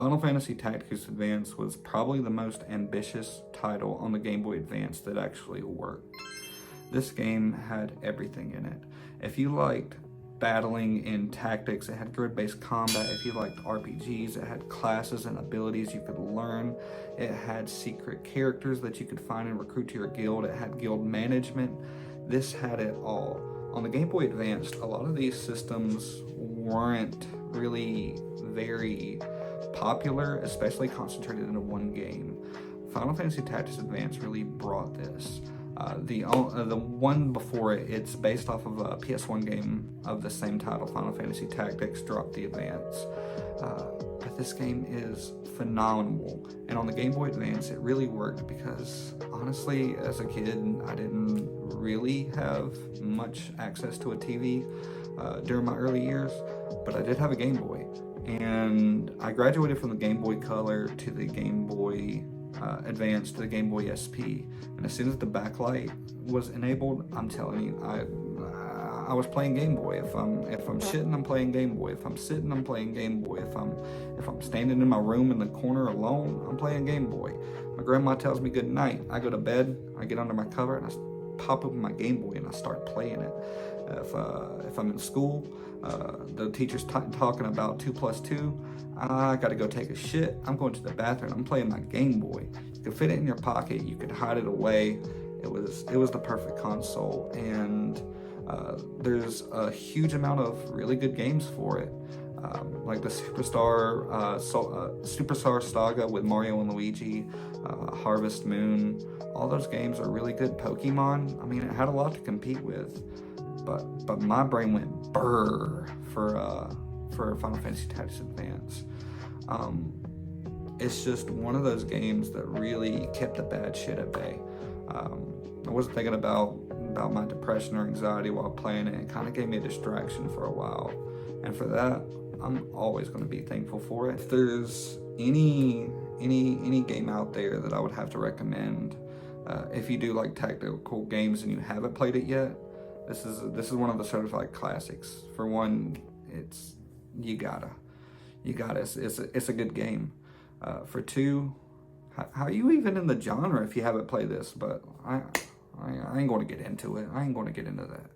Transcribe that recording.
Final Fantasy Tactics Advance was probably the most ambitious title on the Game Boy Advance that actually worked. This game had everything in it. If you liked battling in tactics, it had grid-based combat. If you liked RPGs, it had classes and abilities you could learn. It had secret characters that you could find and recruit to your guild. It had guild management. This had it all. On the Game Boy Advance, a lot of these systems weren't really very popular, especially concentrated into one game. Final Fantasy Tactics Advance really brought this. The one before it, it's based off of a PS1 game of the same title, Final Fantasy Tactics dropped the Advance. But this game is phenomenal. And on the Game Boy Advance, it really worked because, honestly, as a kid, I didn't really have much access to a TV during my early years, but I did have a Game Boy. And I graduated from the Game Boy Color to the Game Boy Advance to the Game Boy SP, and as soon as the backlight was enabled, I'm telling you, I was playing Game Boy. If I'm shitting, I'm playing Game Boy. If I'm sitting, I'm playing Game Boy. If I'm standing in my room in the corner alone, I'm playing Game Boy. My grandma tells me good night. I go to bed, I get under my cover, and I pop open my Game Boy and I start playing it. If I'm in school, the teacher's talking about 2 + 2. I gotta go take a shit. I'm going to the bathroom. I'm playing my Game Boy. You could fit it in your pocket. You could hide it away. It was the perfect console, and there's a huge amount of really good games for it, like the Superstar Saga with Mario and Luigi, Harvest Moon. All those games are really good. Pokemon. I mean, it had a lot to compete with, but my brain went brrr for Final Fantasy Tactics Advance. It's just one of those games that really kept the bad shit at bay. I wasn't thinking about my depression or anxiety while playing it. It kind of gave me a distraction for a while, and for that, I'm always going to be thankful for it. If there's any game out there that I would have to recommend, if you do like tactical games and you haven't played it yet, this is one of the certified classics. For one, it's you gotta. It's a good game. For two, how are you even in the genre if you haven't played this? But I ain't going to get into it. I ain't going to get into that.